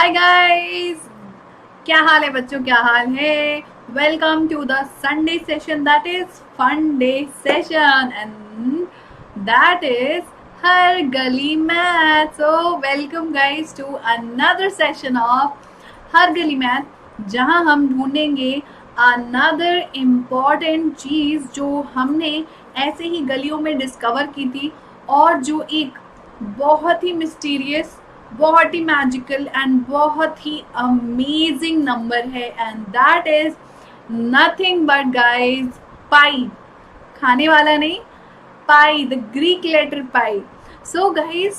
Hi guys, क्या हाल है बच्चों? क्या हाल है? Welcome to the Sunday session, that is fun day session and that is Har Gali math. So welcome guys to another session of Har Gali math, जहां हम ढूंढेंगे अनदर इम्पॉर्टेंट चीज जो हमने ऐसे ही गलियों में डिस्कवर की थी और जो एक बहुत ही मिस्टीरियस, बहुत ही मैजिकल एंड बहुत ही अमेजिंग नंबर है and that is nothing but guys pi. खाने वाला नहीं, pi, the Greek letter pi. So guys,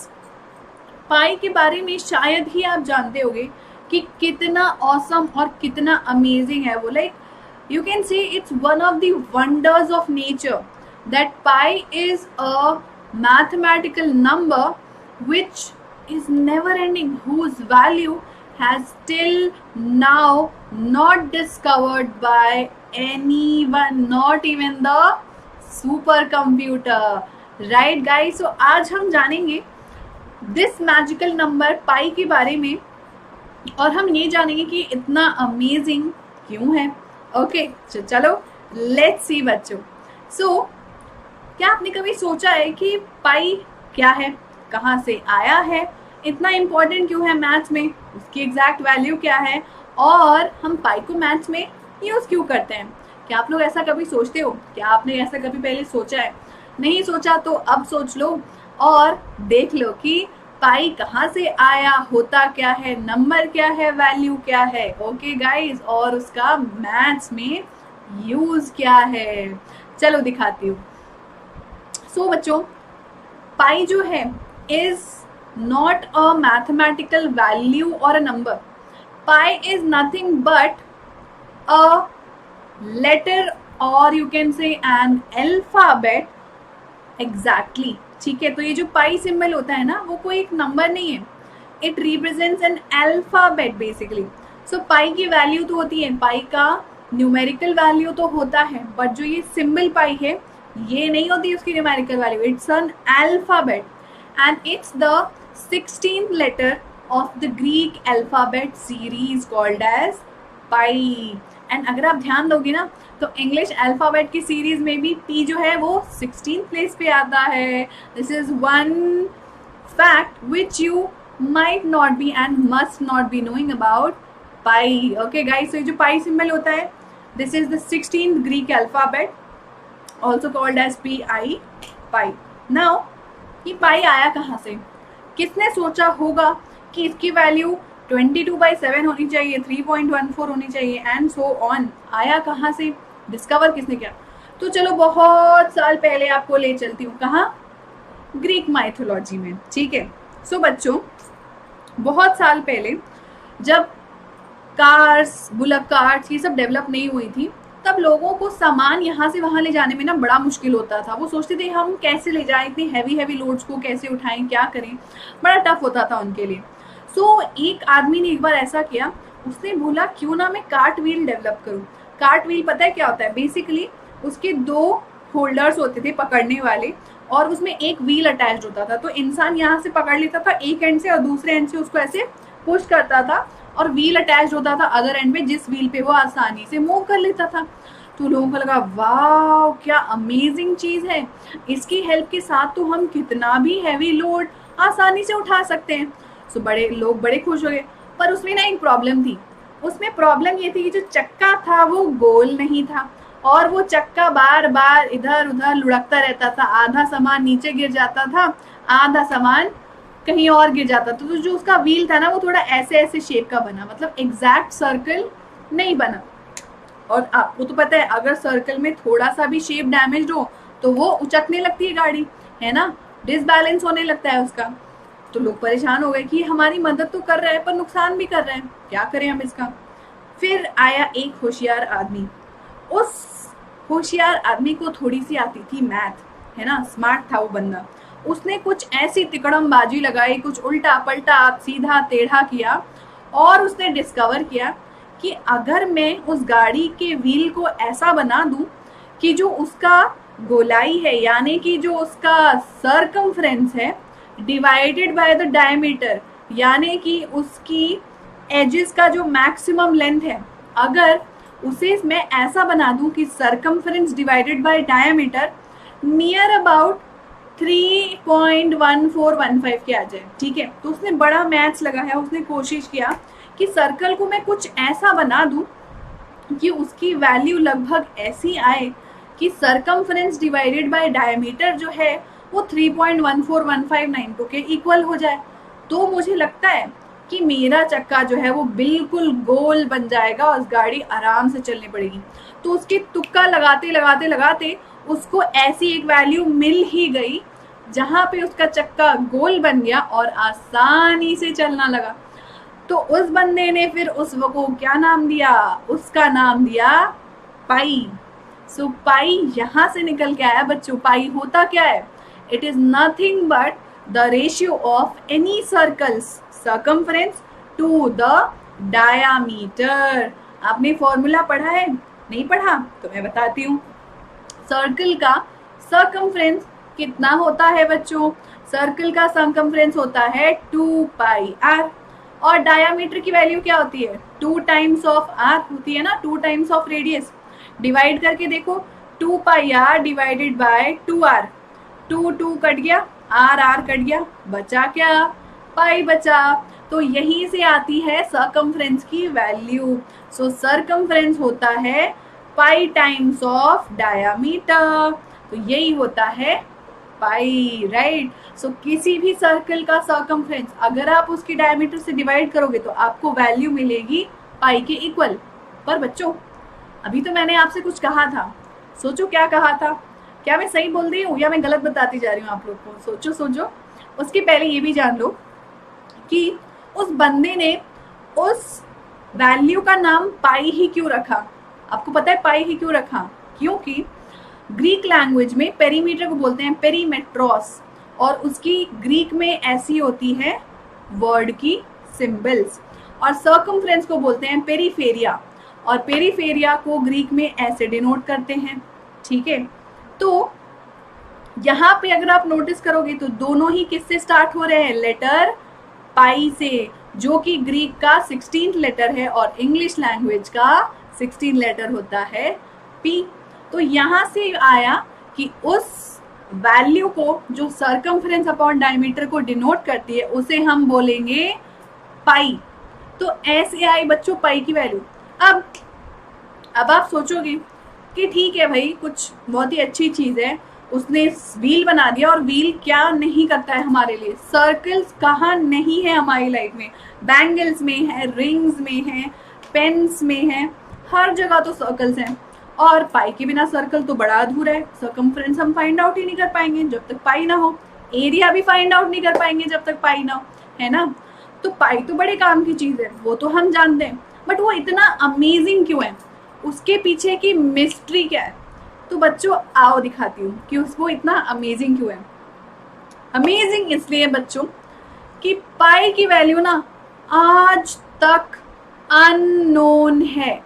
pi के बारे में शायद ही आप जानते होंगे कि कितना ऑसम और कितना अमेजिंग है वो. Like you can say it's one of the wonders of nature that pi is a mathematical number which is never ending, whose value has till now not discovered by anyone, not even the supercomputer. Right guys, so आज हम जानेंगे this magical number पाई के बारे में और हम ये जानेंगे कि इतना अमेजिंग क्यों है. ओके, चलो लेट्स सी बच्चों. सो क्या आपने कभी सोचा है कि पाई क्या है, कहाँ से आया है, इतना इम्पोर्टेंट क्यों है मैथ्स में, उसकी एग्जैक्ट वैल्यू क्या है और हम पाई को मैथ्स में यूज क्यों करते हैं? क्या आप लोग ऐसा कभी सोचते हो? क्या आपने ऐसा कभी पहले सोचा है? नहीं सोचा तो अब सोच लो और देख लो कि पाई कहाँ से आया, होता क्या है, नंबर क्या है, वैल्यू क्या है. ओके गाइस, और उसका मैथ्स में यूज क्या है, चलो दिखाती हूँ. सो बच्चों, पाई जो है is not a mathematical value और a number. Pi is nothing but a letter और you can say an alphabet. Exactly, ठीक है. तो ये जो पाई सिंबल होता है ना, वो कोई एक नंबर नहीं है, it represents an alphabet basically. So pi की वैल्यू तो होती है, पाई का न्यूमेरिकल वैल्यू तो होता है, बट जो ये सिंबल पाई है ये नहीं होती उसकी numerical value. It's an alphabet and it's the 16th letter of the Greek alphabet series called as pi. एंड अगर आप ध्यान दोगे ना तो इंग्लिश अल्फाबेट की सीरीज में भी पी जो है वो 16th प्लेस पे आता है. This is one fact which you might not be and must not be knowing about pi. Okay guys, तो ये जो पाई सिंबल होता है, this is the 16th Greek alphabet also called as P I, pi. Now ये pi आया कहाँ से? किसने सोचा होगा कि इसकी वैल्यू 22/7 होनी चाहिए, 3.14 होनी चाहिए एंड सो ऑन. आया कहाँ से, डिस्कवर किसने किया? तो चलो बहुत साल पहले आपको ले चलती हूँ. कहाँ? ग्रीक माइथोलॉजी में. ठीक है. सो बच्चों, बहुत साल पहले जब कार्स, बुलक कार्ट्स ये सब डेवलप नहीं हुई थी, तब लोगों को सामान यहाँ से वहाँ ले जाने में ना बड़ा मुश्किल होता था. वो सोचते थे हम कैसे ले जाएं, इतनी हैवी लोड्स को कैसे उठाएं, क्या करें, बड़ा टफ होता था उनके लिए. सो एक आदमी ने एक बार ऐसा किया, उसने बोला क्यों ना मैं कार्ट व्हील डेवलप करूं. कार्ट व्हील पता है क्या होता है? बेसिकली उसके 2 होल्डर्स होते थे पकड़ने वाले और उसमें एक व्हील अटैच होता था. तो इंसान यहाँ से पकड़ लेता था एक एंड से और दूसरे एंड से उसको ऐसे पुश करता था और व्हील अटैच होता था अदर एंड पे, जिस व्हील पे वो आसानी से मूव कर लेता था. तो लोगों को लगा वाह क्या अमेजिंग चीज है, इसकी हेल्प के साथ तो हम कितना भी हैवी लोड आसानी से उठा सकते हैं. सो लोग बड़े खुश हो गए. पर उसमें ना एक प्रॉब्लम थी. उसमें प्रॉब्लम ये थी कि जो चक्का था वो गोल नहीं था और वो चक्का बार बार इधर उधर लुढ़कता रहता था. आधा सामान नीचे गिर जाता था, आधा सामान कहीं और गिर जाता था. तो जो उसका व्हील था ना वो थोड़ा ऐसे ऐसे शेप का बना, मतलब एग्जैक्ट सर्कल नहीं बना. और आपको तो पता है अगर सर्कल में थोड़ा सा भी शेप डैमेज हो तो वो उचकने लगती है गाड़ी, है ना, डिसबैलेंस होने लगता है उसका. तो लोग परेशान हो गए कि हमारी मदद तो कर रहा है पर नुकसान भी कर रहा है, क्या करें हम इसका. फिर आया एक होशियार आदमी. उस होशियार आदमी को थोड़ी सी आती थी मैथ, है ना, स्मार्ट था वो बंदा. उसने कुछ ऐसी तिकड़मबाजी लगाई, कुछ उल्टा पलटा सीधा टेढ़ा किया और उसने डिस्कवर किया कि अगर मैं उस गाड़ी के व्हील को ऐसा बना दूं कि जो उसका गोलाई है, यानी कि जो उसका सर्कमफ्रेंस है, डिवाइडेड बाय द डायमीटर, यानी कि उसकी एजेस का जो मैक्सिमम लेंथ है, अगर उसे मैं ऐसा बना दूं कि circumference divided by diameter near about 3.1415 के आ जाए, ठीक है। तो उसने बड़ा मैथ्स लगाया, उसने कोशिश किया कि सर्कल को मैं कुछ ऐसा बना दूं कि उसकी वैल्यू लगभग ऐसी आए कि सर्कमफ्रेंस डिवाइडेड बाय डायमीटर जो है वो 3.14159 के इक्वल हो जाए। तो मुझे लगता है कि मेरा चक्का जो है वो बिल्कुल गोल बन जाएगा और गाड़ी आराम से चलनी पड़ेगी। तो उसकी तुक्का लगाते लगाते लगाते उसको ऐसी एक वैल्यू मिल ही गई जहां पे उसका चक्का गोल बन गया और आसानी से चलना लगा। तो उस बंदे ने फिर उस को क्या नाम दिया, उसका नाम दिया पाई। सो पाई यहां से निकल के आया बच्चों। पाई होता क्या है? It is nothing but the ratio of any circles circumference to the diameter. आपने फॉर्मूला पढ़ा है? नहीं पढ़ा तो मैं बताती हूँ। सर्कल का सर्कमफ्रेंस कितना होता है बच्चों? सर्कल का सर्कमफ्रेंस होता है 2 पाई आर और डायामीटर की वैल्यू क्या होती है? 2 टाइम्स ऑफ आर होती है ना, 2 टाइम्स ऑफ रेडियस। डिवाइड करके देखो, 2 pi r divided by 2 r, 2 cut गया, आर कट गया, बचा क्या? पाई बचा। तो यहीं से आती है सर्कमफ्रेंस की वैल्यू। सो सर्कमफ्रेंस होता है पाई टाइम्स ऑफ डायामीटर। तो यही होता है पाई, राइट। सो किसी भी सर्कल का सर्कमफ्रेंस अगर आप उसकी डायमीटर से डिवाइड करोगे तो आपको वैल्यू मिलेगी पाई के इक्वल। पर बच्चों अभी तो मैंने आपसे कुछ कहा था, सोचो क्या कहा था? क्या मैं सही बोल रही हूँ या मैं गलत बताती जा रही हूँ आप लोग को? सोचो सोचो। उसके पहले ये भी जान लो कि उस बंदे ने उस वैल्यू का नाम पाई ही क्यों रखा? आपको पता है पाई ही क्यों रखा? क्योंकि ग्रीक लैंग्वेज में पेरीमीटर को बोलते हैं पेरीमेट्रोस, और उसकी ग्रीक में ऐसी होती है वर्ड की सिंबल्स। और सर्कमफ्रेंस को बोलते हैं पेरीफेरिया, और पेरीफेरिया को ग्रीक में ऐसे डिनोट करते हैं, ठीक है। तो यहाँ पे अगर आप नोटिस करोगे तो दोनों ही किससे स्टार्ट हो रहे हैं? लेटर पाई से, जो कि ग्रीक का 16th लेटर है और इंग्लिश लैंग्वेज का 16 लेटर होता है पी। तो यहाँ से आया कि उस वैल्यू को जो सर्कमफ्रेंस अपॉन डायमीटर को डिनोट करती है उसे हम बोलेंगे पाई। तो ऐसे आई बच्चों पाई की वैल्यू। अब आप सोचोगे कि ठीक है भाई, कुछ बहुत ही अच्छी चीज है, उसने व्हील बना दिया, और व्हील क्या नहीं करता है हमारे लिए? सर्कल्स कहाँ नहीं है हमारी लाइफ में? बैंगल्स में है, रिंग्स में है, पेन्स में है, हर जगह तो सर्कल्स हैं। और पाई के बिना सर्कल तो बड़ा अधूरा है। सर्कमफ्रेंस हम फाइंड आउट ही नहीं कर पाएंगे जब तक पाई ना हो, एरिया भी फाइंड आउट नहीं कर पाएंगे जब तक पाई ना हो, है ना। तो पाई तो बड़े काम की चीज है, वो तो हम जानते हैं, बट वो इतना अमेजिंग क्यों है? उसके पीछे की मिस्ट्री क्या है? तो बच्चों आओ दिखाती हूँ कि उसको इतना अमेजिंग क्यों है। अमेजिंग इसलिए बच्चों कि पाई की वैल्यू ना आज तक अननोन है।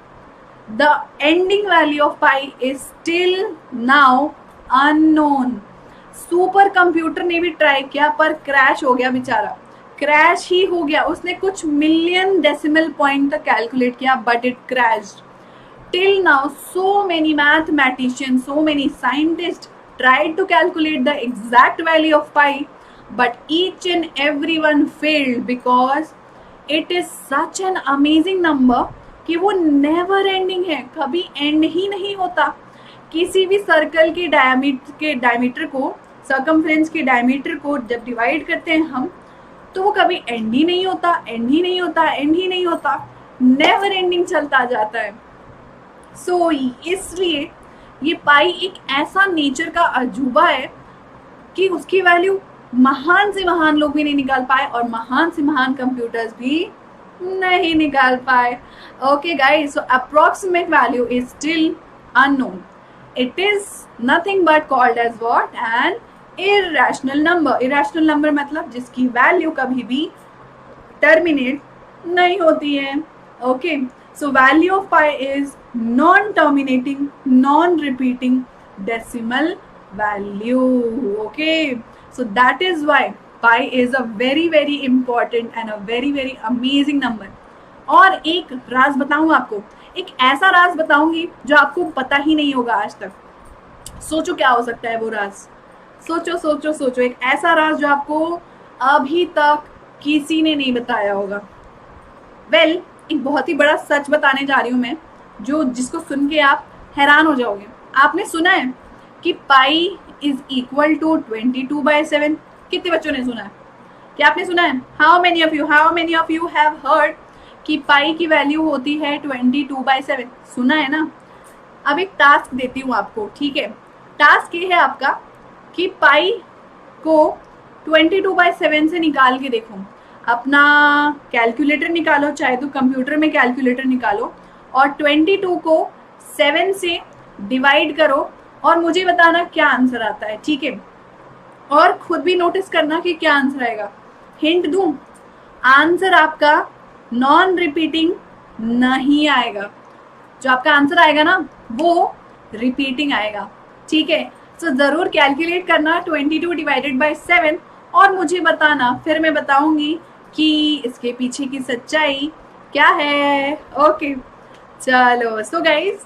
The ending value of pi is still now unknown. Super computer ने भी ट्राई किया पर क्रैश हो गया बेचारा, क्रैश ही हो गया। उसने कुछ मिलियन डेसिमल पॉइंट तक कैलकुलेट किया but it crashed. Till now so many mathematicians, so many scientists tried to calculate the exact value of pi, but each and everyone failed because it is such an amazing number कि वो never ending है, कभी and he नहीं होता। किसी भी circle के diameter को, सर्कमफ्रेंस के डायमीटर को जब डिवाइड करते हैं हम, तो वो कभी एंड ही नहीं होता, एंड ही नहीं होता, एंड ही नहीं होता, नेवर एंडिंग चलता जाता है। सो इसलिए ये पाई एक ऐसा नेचर का अजूबा है कि उसकी वैल्यू महान से महान लोग भी नहीं निकाल पाए और महान से महान कंप्यूटर्स भी नहीं निकाल पाए। Okay guys, so approximate value is still unknown. It is nothing but called as what? An irrational number. Irrational number मतलब जिसकी वैल्यू कभी भी टर्मिनेट नहीं होती है। Okay, so value of pi is non terminating, non repeating decimal value. Okay, so that is why pi is a very very important and a very very amazing number. और एक राज बताऊं आपको, एक ऐसा राज बताऊंगी जो आपको पता ही नहीं होगा आज तक। सोचो क्या हो सकता है वो राज, सोचो सोचो सोचो, एक ऐसा राज जो आपको अभी तक किसी ने नहीं बताया होगा। वेल, एक बहुत ही बड़ा सच बताने जा रही हूं मैं, जो जिसको सुन के आप हैरान हो जाओगे। आपने सुना है कि पाई इज इक्वल टू 22/7? कितने बच्चों ने सुना है? क्या आपने सुना है? How many of you have heard कि पाई की वैल्यू होती है 22/7? सुना है ना? अब एक टास्क देती हूँ आपको, ठीक है? टास्क ये है आपका कि पाई को 22/7 से निकाल के देखो। अपना कैलकुलेटर निकालो, चाहे तो कंप्यूटर में कैलकुलेटर निकालो, और 22 को 7 से डिवाइड करो और मुझे बताना क्या आंसर आता है, ठीक है? और खुद भी नोटिस करना कि क्या आंसर आएगा। हिंट दूं, आंसर आपका नॉन रिपीटिंग नहीं आएगा। जो आपका आंसर आएगा ना वो रिपीटिंग आएगा, ठीक है? तो जरूर कैलकुलेट करना 22 डिवाइडेड बाय 7 और मुझे बताना, फिर मैं बताऊंगी कि इसके पीछे की सच्चाई क्या है। ओके चलो, सो गाइज,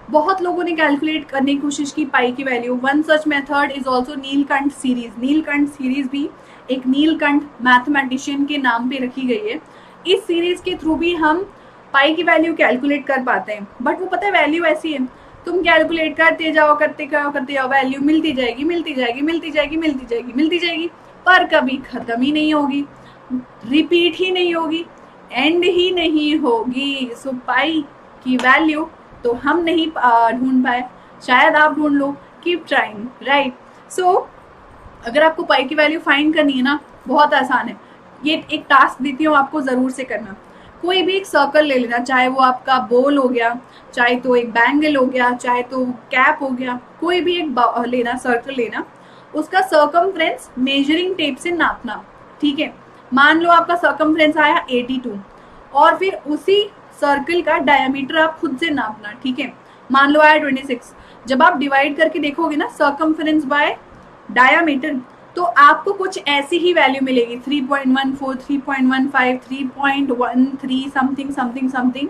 बहुत लोगों ने कैलकुलेट करने की कोशिश की पाई की value. One such method is also Neelkanth series. Neelkanth series भी एक नीलकंठ मैथमेटिशियन के नाम पे रखी गई है। इस सीरीज के थ्रू भी हम पाई की वैल्यू कैलकुलेट कर पाते हैं, बट वो पता है वैल्यू ऐसी है, तुम कैलकुलेट करते जाओ वैल्यू मिलती जाएगी, पर कभी खत्म ही नहीं होगी, रिपीट ही नहीं होगी, एंड ही नहीं होगी। सो पाई की वैल्यू तो हम नहीं ढूंढ पाए, शायद आप ढूंढ लो। Keep trying, right? सो अगर आपको पाई की वैल्यू फाइंड करनी है ना, बहुत आसान है। ये एक टास्क देती हूँ आपको, जरूर से करना। कोई भी एक सर्कल ले लेना, चाहे वो आपका बॉल हो गया, चाहे तो एक बैंगल हो गया, चाहे तो कैप हो गया, कोई भी एक लेना, सर्कल लेना, उसका सर्कमफ्रेंस मेजरिंग टेप से नापना, ठीक है? मान लो आपका सर्कमफ्रेंस आया 82 और फिर उसी सर्कल का डायमीटर आप खुद से नापना, ठीक है? मान लो आया 26। जब आप डिवाइड करके देखोगे ना सर्कमफ्रेंस बाय डायमीटर, तो आपको कुछ ऐसी ही वैल्यू मिलेगी, 3.14, 3.15, 3.13 समथिंग समथिंग समथिंग,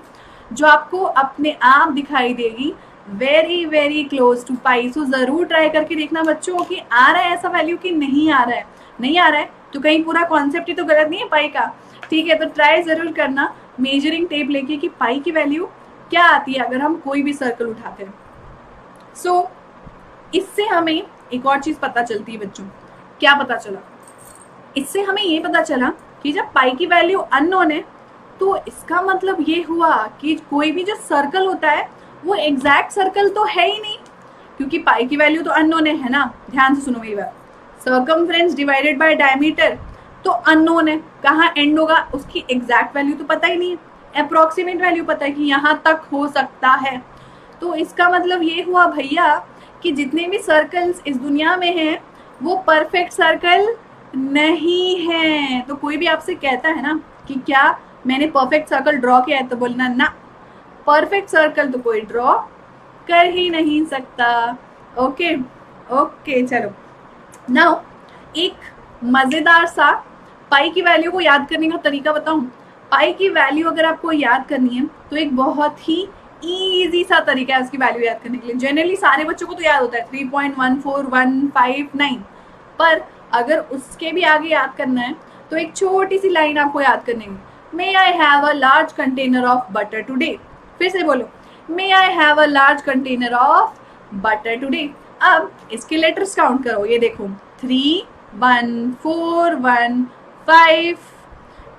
जो आपको अपने आप दिखाई देगी वेरी वेरी क्लोज टू पाई। सो जरूर ट्राई करके देखना बच्चों कि आ रहा है ऐसा वैल्यू कि नहीं आ रहा है। नहीं आ रहा है तो कहीं पूरा कॉन्सेप्ट ही तो गलत नहीं है पाई का, ठीक है? तो ट्राई जरूर करना मेजरिंग टेप लेके कि पाई की वैल्यू क्या आती है अगर हम कोई भी सर्कल उठाते हैं। सो इससे हमें एक और चीज पता चलती है बच्चों। क्या पता चला? इससे हमें ये पता चला कि जब पाई की वैल्यू अननोन है तो इसका मतलब ये हुआ कि कोई भी जो सर्कल होता है वो एग्जैक्ट सर्कल तो है ही नहीं, क्योंकि पाई की वैल्यू तो अननोन है ना? ध्यान से सुनो मेरी बात। सर्कमफ्रेंस डिवाइडेड बाय डायमीटर तो अननोन है, कहाँ एंड होगा उसकी एग्जैक्ट वैल्यू तो पता ही नहीं है, अप्रोक्सीमेट वैल्यू पता है कि यहाँ तक हो सकता है। तो इसका मतलब ये हुआ भैया कि जितने भी सर्कल्स इस दुनिया में हैं वो परफेक्ट सर्कल नहीं है। तो कोई भी आपसे कहता है ना कि क्या मैंने परफेक्ट सर्कल ड्रॉ किया है, तो बोलना ना, परफेक्ट सर्कल तो कोई ड्रॉ कर ही नहीं सकता। ओके ओके चलो, नाउ एक मजेदार सा पाई की वैल्यू को याद करने का तरीका बताऊं। पाई की वैल्यू अगर आपको याद करनी है तो एक बहुत ही इजी सा तरीका है उसकी वैल्यू याद करने के लिए। जनरली सारे बच्चों को तो याद होता है 3.14159, पर अगर उसके भी आगे याद करना है तो एक छोटी सी लाइन आपको याद करनी है, may I have a large container of butter today. फिर से बोलो, may I have a large container of butter today. अब इसके लेटर्स काउंट करो, ये देखो 3, 1, 4, 1, 5,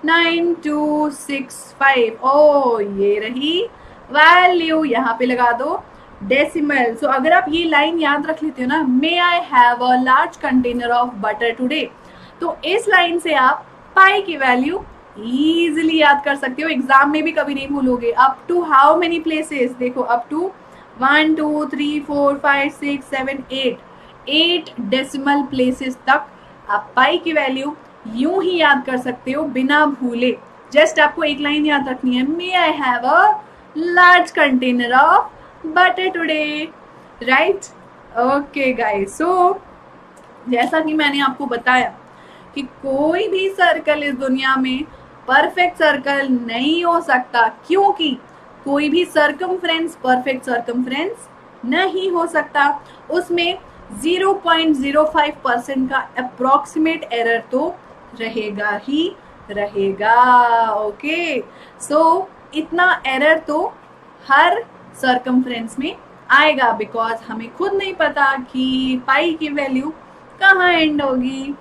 9, 2, 6, 5। ओ ये रही वैल्यू, यहाँ पे लगा दो डेसिमल। सो अगर आप ये लाइन याद रख लेते हो ना, may I have a large container of butter today, तो इस लाइन से आप पाई की वैल्यू इजीली याद कर सकते हो, एग्जाम में भी कभी नहीं भूलोगे। Up to how many places, देखो अप टू 1, 2, 3, 4, 5, 6, 7, 8 डेसिमल प्लेसेस तक आप पाई की वैल्यू यूं ही याद कर सकते हो बिना भूले। जस्ट आपको एक लाइन याद रखनी है, may I have a large container of butter today, right? Okay guys, so जैसा कि मैंने आपको बताया कि कोई भी सर्कल इस दुनिया में परफेक्ट सर्कल नहीं हो सकता, क्योंकि कोई भी सर्कमफ्रेंस परफेक्ट सर्कमफ्रेंस नहीं हो सकता। उसमें 0.05% का अप्रोक्सीमेट एरर तो रहेगा ही रहेगा। ओके, सो इतना एरर तो हर सर्कमफ्रेंस में आएगा, बिकॉज हमें खुद नहीं पता कि पाई की वैल्यू कहाँ एंड होगी।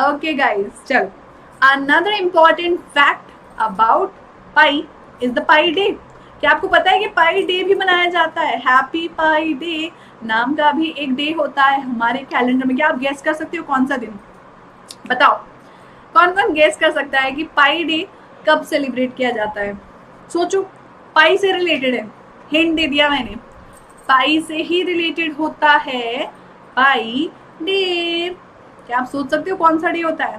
ओके गाइस, चलो, another important fact about pi is the pi day. क्या आपको पता है कि पाई डे भी मनाया जाता है? हैप्पी पाई डे नाम का भी एक डे होता है हमारे कैलेंडर में। क्या आप गेस कर सकते हो कौन सा दिन? बताओ, कौन कौन गेस कर सकता है कि पाई डे कब सेलिब्रेट किया जाता है? सोचो, पाई से रिलेटेड है, हिंट दे दिया मैंने, पाई से ही रिलेटेड होता है पाई डे। क्या आप सोच सकते हो कौन सा डे होता है?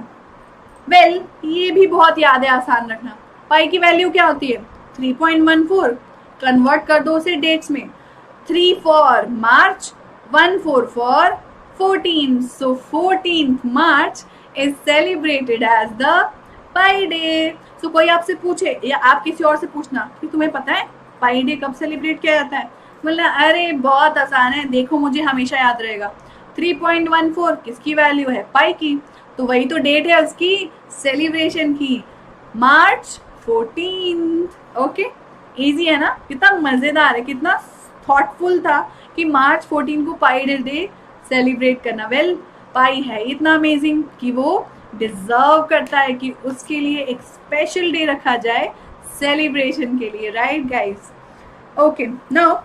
वेल, ये भी बहुत याद है, आसान रखना। पाई की वैल्यू क्या होती है? 3.14। कन्वर्ट कर दो उसे डेट्स में, 3 for March, 14 for 14, so 14th March is celebrated as the pi day. So कोई आपसे पूछे या आप किसी और से पूछना कि तुम्हें पता है पाई डे कब सेलिब्रेट किया जाता है, बोलना अरे बहुत आसान है, देखो मुझे हमेशा याद रहेगा, 3.14 किसकी वैल्यू है? पाई की, तो वही तो डेट है उसकी सेलिब्रेशन की, मार्च 14। ओके, इजी है ना? कितना मजेदार है, कितना थॉटफुल था कि मार्च 14 को पाई डे सेलिब्रेट करना। वेल, पाई है इतना अमेजिंग कि वो डिजर्व करता है कि उसके लिए एक स्पेशल डे रखा जाए सेलिब्रेशन के लिए, राइट गाइस? ओके, नाउ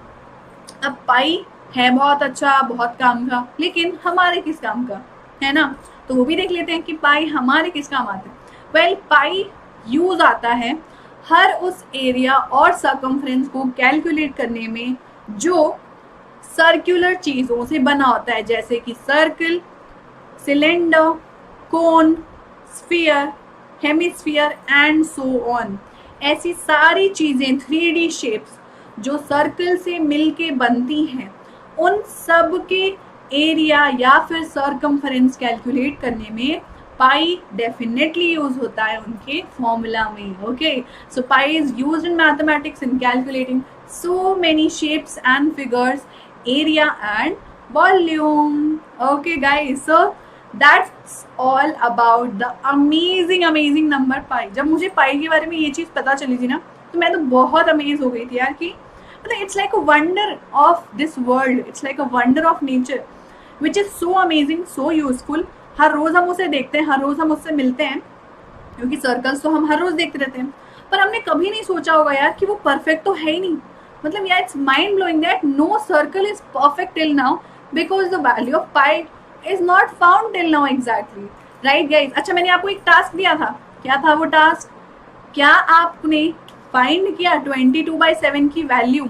अब पाई है बहुत अच्छा, बहुत काम का, लेकिन हमारे किस काम का है ना? तो वो भी देख लेते हैं कि पाई हमारे किस काम आता है। वेल, पाई यूज आता है हर उस एरिया और सर्कमफ्रेंस को कैलकुलेट करने में जो सर्कुलर चीजों से बना होता है, जैसे कि circle, cylinder, cone, sphere, hemisphere and so on. ऐसी सारी चीजें 3D शेप्स जो सर्कल से मिलके बनती हैं, उन सब के एरिया या फिर सर्कमफ्रेंस कैलकुलेट करने में पाई डेफिनेटली यूज होता है उनके फॉर्मूला में। Okay, so pi is used in mathematics in calculating so many shapes and figures, area and volume. Okay guys, so that's all about the amazing number pi. जब मुझे पाई के बारे में ये चीज पता चली थी ना, तो मैं तो बहुत अमेज हो गई थी यार, कि मतलब it's like a wonder of this world, it's like a wonder of nature which is so amazing, so useful. हर रोज हम उसे देखते हैं, हर रोज हम उससे मिलते हैं, क्योंकि सर्कल्स तो हम हर रोज देखते रहते हैं, पर हमने कभी नहीं सोचा होगा यार कि वो परफेक्ट तो है ही नहीं। मतलब यार, it's mind blowing that no circle is perfect till now, because the value of pi is not found till now exactly, right guys? अच्छा, मैंने आपको एक टास्क दिया था, क्या था वो टास्क? क्या आपने फाइंड किया 22/7 की वैल्यू?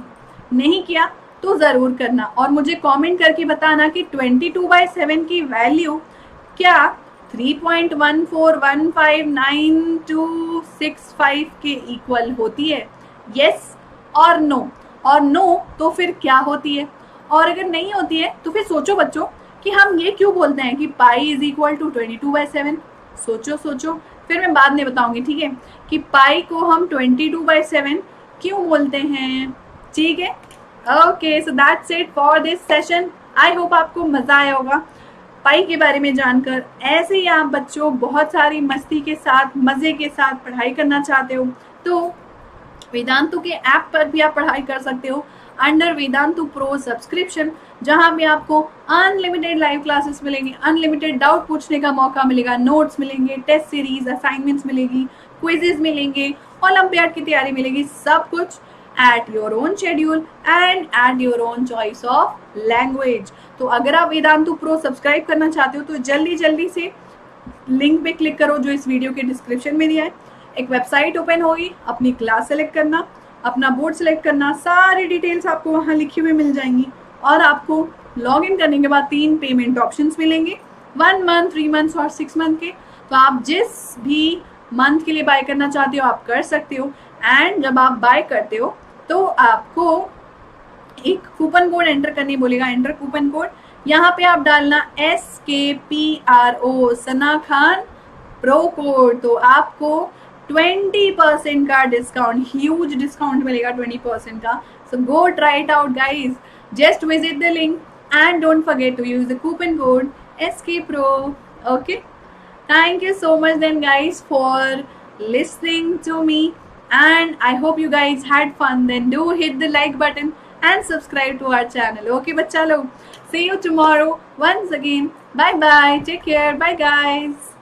नहीं किया तो जरूर करना, और मुझे कमेंट करके बताना कि 22/7 की वैल्यू क्या 3.14159265 के इक्वल होती है? यस और नो, और नो तो फिर क्या होती है, और अगर नहीं होती है तो फिर सोचो बच्चों कि हम ये क्यों बोलते हैं कि पाई इज इक्वल टू 22/7। सोचो, फिर मैं बाद में बताऊंगी, ठीक है, कि पाई को हम 22/7 क्यों बोलते हैं, ठीक है? Okay, so that's it for this session. I hope आपको मजा आया होगा पाई के बारे में जानकर। ऐसे ही आप बच्चों बहुत सारी मस्ती के साथ, मजे के साथ पढ़ाई करना चाहते हो तो वेदांतु के ऐप पर भी आप पढ़ाई कर सकते हो अंडर वेदांतु प्रो सब्सक्रिप्शन, जहां भी आपको अनलिमिटेड लाइव क्लासेस मिलेंगी, अनलिमिटेड डाउट पूछने का मौका मिलेगा, नोट्स मिलेंगे, टेस्ट सीरीज, असाइनमेंट्स मिलेगी, क्विजेज मिलेंगे, ओलंपियाड की तैयारी मिलेगी, सब कुछ at your own schedule and at your own choice of language। तो अगर आप वेदांतु प्रो सब्सक्राइब करना चाहते हो तो जल्दी से लिंक पे क्लिक करो जो इस वीडियो के डिस्क्रिप्शन में दिया है। एक वेबसाइट ओपन होगी, अपनी क्लास सेलेक्ट करना, अपना बोर्ड सेलेक्ट करना, सारी डिटेल्स आपको वहाँ लिखी हुई मिल जाएंगी, और आपको लॉग इन करने के बाद 3 पेमेंट ऑप्शंस मिलेंगे, 1 मंथ, 3 मंथ्स और 6 मंथ के। तो आप जिस भी मंथ के लिए बाय करना चाहते हो आप कर सकते हो, एंड जब आप बाय करते हो तो आपको एक कूपन कोड एंटर करने बोलेगा, एंटर कूपन कोड। यहाँ पे आप डालना SKPRO Sana Khan pro code, तो आपको 20% का डिस्काउंट, ह्यूज डिस्काउंट मिलेगा 20% का. So go try it out guys. Just visit the link and don't forget to use the coupon code SKPRO. Okay. Thank you so much then guys for listening to me, and I hope you guys had fun. Then do hit the like button and subscribe to our channel. Okay bachcha log, see you tomorrow once again. Bye bye, take care, bye guys.